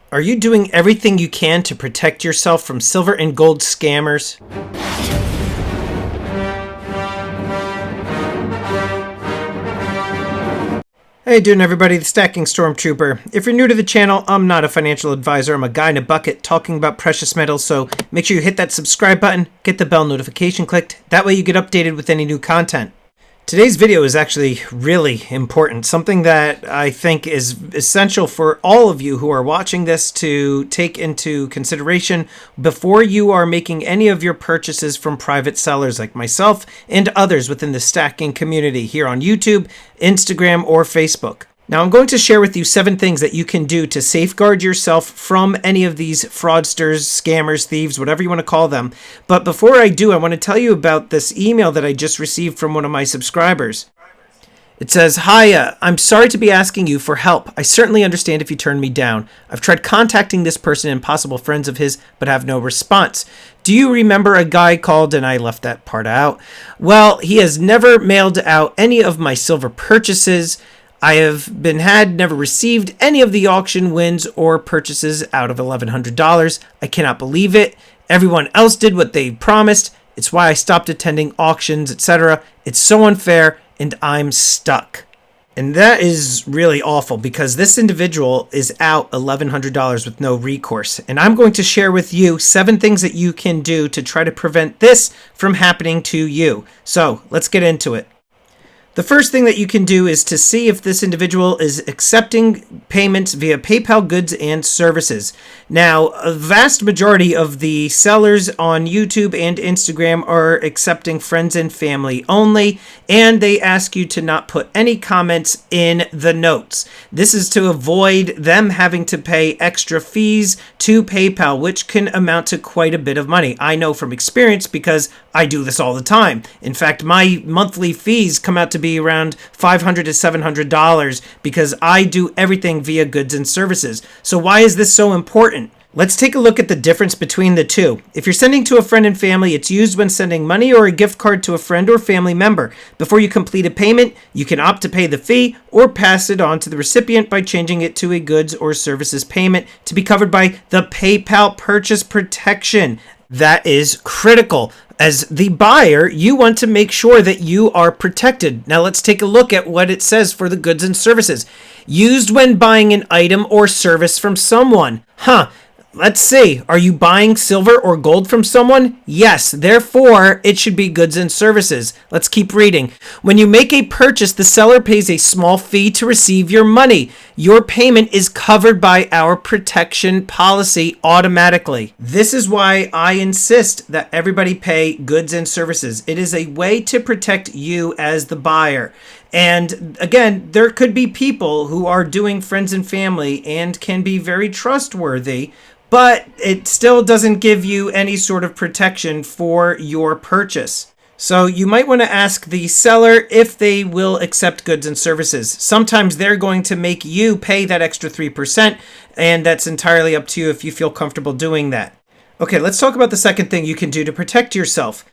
Are you doing everything you can to protect yourself from silver and gold scammers? How you doing, everybody? The Stacking Stormtrooper. If you're new to the channel, I'm not a financial advisor. I'm a guy in a bucket talking about precious metals, so make sure you hit that subscribe button, get the bell notification clicked. That way you get updated with any new content. Today's video is actually really important, something that I think is essential for all of you who are watching this to take into consideration before you are making any of your purchases from private sellers like myself and others within the stacking community here on YouTube, Instagram, or Facebook. Now, I'm going to share with you 7 things that you can do to safeguard yourself from any of these fraudsters, scammers, thieves, whatever you want to call them. But before I do, I want to tell you about this email that I just received from one of my subscribers. It says, "Hi, I'm sorry to be asking you for help. I certainly understand if you turn me down. I've tried contacting this person and possible friends of his, but have no response. Do you remember a guy called," and I left that part out. "Well, he has never mailed out any of my silver purchases. I have never received any of the auction wins or purchases out of $1,100. I cannot believe it. Everyone else did what they promised. It's why I stopped attending auctions, etc. It's so unfair, and I'm stuck." And that is really awful because this individual is out $1,100 with no recourse. And I'm going to share with you 7 things that you can do to try to prevent this from happening to you. So let's get into it. The first thing that you can do is to see if this individual is accepting payments via PayPal goods and services. Now, a vast majority of the sellers on YouTube and Instagram are accepting friends and family only, and they ask you to not put any comments in the notes. This is to avoid them having to pay extra fees to PayPal, which can amount to quite a bit of money. I know from experience because I do this all the time. In fact, my monthly fees come out to be around $500 to $700 because I do everything via goods and services. So why is this so important? Let's take a look at the difference between the two. If you're sending to a friend and family, it's used when sending money or a gift card to a friend or family member. Before you complete a payment, you can opt to pay the fee or pass it on to the recipient by changing it to a goods or services payment to be covered by the PayPal purchase protection. That is critical. As the buyer, you want to make sure that you are protected. Now let's take a look at what it says for the goods and services. Used when buying an item or service from someone. Let's see. Are you buying silver or gold from someone? Yes. Therefore, it should be goods and services. Let's keep reading. When you make a purchase, the seller pays a small fee to receive your money. Your payment is covered by our protection policy automatically. This is why I insist that everybody pay goods and services. It is a way to protect you as the buyer. And again, there could be people who are doing friends and family and can be very trustworthy, but it still doesn't give you any sort of protection for your purchase. So you might want to ask the seller if they will accept goods and services. Sometimes they're going to make you pay that extra 3%, and that's entirely up to you if you feel comfortable doing that. Okay, let's talk about the second thing you can do to protect yourself.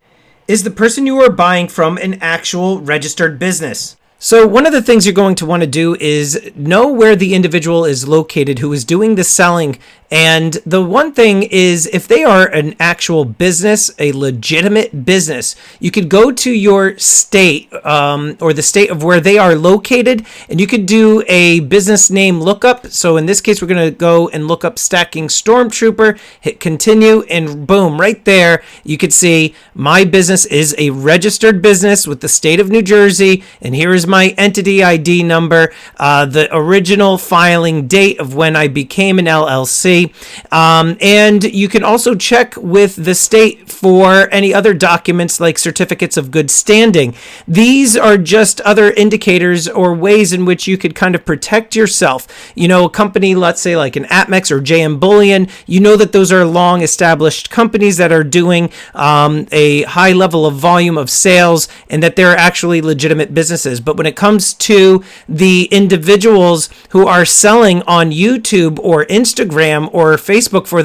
Is the person you are buying from an actual registered business? So one of the things you're going to want to do is know where the individual is located who is doing the selling. And the one thing is, if they are an actual business, a legitimate business, you could go to your state or the state of where they are located, and you could do a business name lookup. So in this case, we're going to go and look up Stacking Stormtrooper, hit continue, and boom, right there, you could see my business is a registered business with the state of New Jersey, and here is my entity ID number, the original filing date of when I became an LLC. And you can also check with the state for any other documents like certificates of good standing. These are just other indicators or ways in which you could kind of protect yourself. You know, a company, let's say like an Atmex or JM Bullion, you know that those are long established companies that are doing a high level of volume of sales and that they're actually legitimate businesses. But when it comes to the individuals who are selling on YouTube or Instagram or Facebook for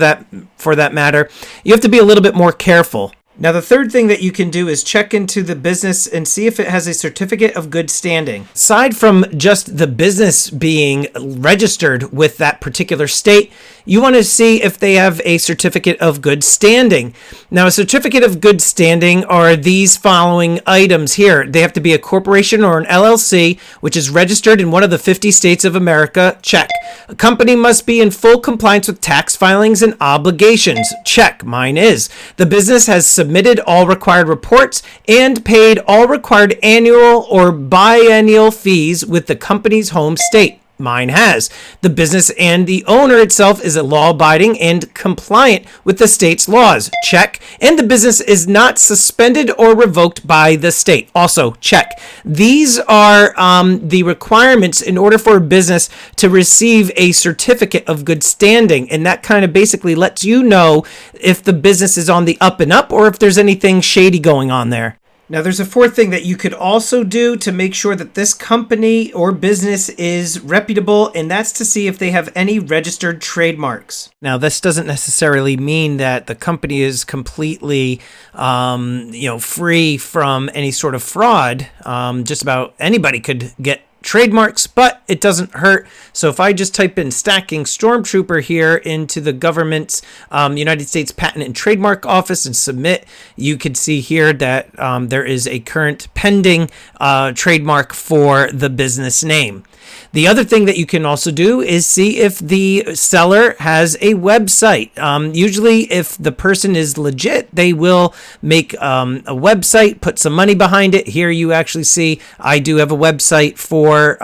that matter, you have to be a little bit more careful. Now, the third thing that you can do is check into the business and see if it has a certificate of good standing. Aside from just the business being registered with that particular state, you want to see if they have a certificate of good standing. Now, a certificate of good standing are these following items here. They have to be a corporation or an LLC, which is registered in one of the 50 states of America. Check. A company must be in full compliance with tax filings and obligations. Check. Mine is. The business has submitted all required reports and paid all required annual or biennial fees with the company's home state. Mine has. The business and the owner itself is law-abiding and compliant with the state's laws. Check. And the business is not suspended or revoked by the state. Also, check. These are the requirements in order for a business to receive a certificate of good standing. And that kind of basically lets you know if the business is on the up and up or if there's anything shady going on there. Now, there's a fourth thing that you could also do to make sure that this company or business is reputable, and that's to see if they have any registered trademarks. Now, this doesn't necessarily mean that the company is completely, free from any sort of fraud. Just about anybody could get trademarks, but it doesn't hurt. So if I just type in stacking stormtrooper here into the government's United States Patent and Trademark Office and submit, you could see here that there is a current pending trademark for the business name. The other thing that you can also do is see if the seller has a website. Usually if the person is legit, they will make a website, put some money behind it. Here you actually see I do have a website for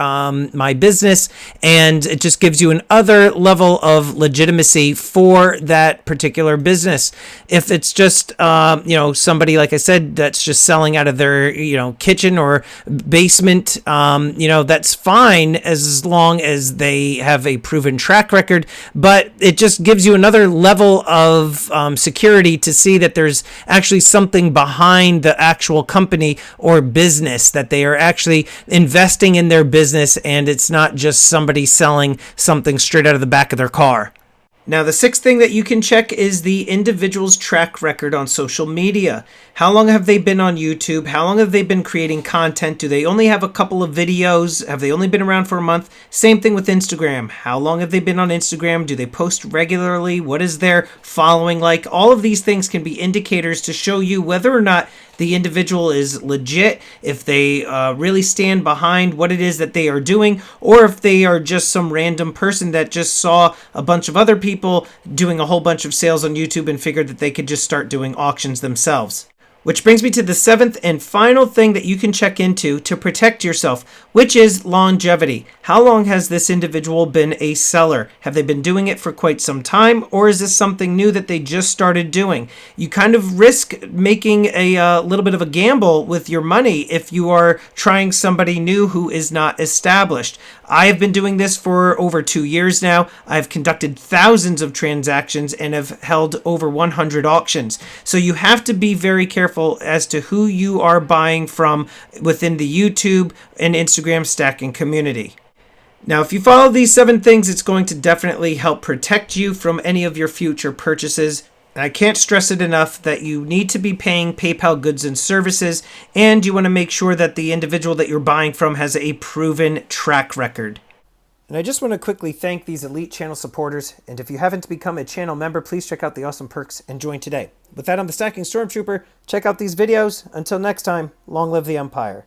my business, and it just gives you another level of legitimacy for that particular business. If it's just, somebody, like I said, that's just selling out of their, kitchen or basement, that's fine as long as they have a proven track record, but it just gives you another level of security to see that there's actually something behind the actual company or business, that they are actually investing in their business and it's not just somebody selling something straight out of the back of their car. Now, the sixth thing that you can check is the individual's track record on social media. How long have they been on YouTube? How long have they been creating content? Do they only have a couple of videos? Have they only been around for a month? Same thing with Instagram. How long have they been on Instagram? Do they post regularly? What is their following like? All of these things can be indicators to show you whether or not the individual is legit, if they really stand behind what it is that they are doing, or if they are just some random person that just saw a bunch of other people doing a whole bunch of sales on YouTube and figured that they could just start doing auctions themselves. Which brings me to the seventh and final thing that you can check into to protect yourself, which is longevity. How long has this individual been a seller? Have they been doing it for quite some time, or is this something new that they just started doing? You kind of risk making a little bit of a gamble with your money if you are trying somebody new who is not established. I have been doing this for over 2 years now. I've conducted thousands of transactions and have held over 100 auctions. So you have to be very careful as to who you are buying from within the YouTube and Instagram stacking community. Now, if you follow these 7 things, it's going to definitely help protect you from any of your future purchases. I can't stress it enough that you need to be paying PayPal goods and services, and you want to make sure that the individual that you're buying from has a proven track record. And I just want to quickly thank these elite channel supporters, and if you haven't become a channel member, please check out the awesome perks and join today. With that, I'm the Stacking Stormtrooper. Check out these videos. Until next time, long live the Empire.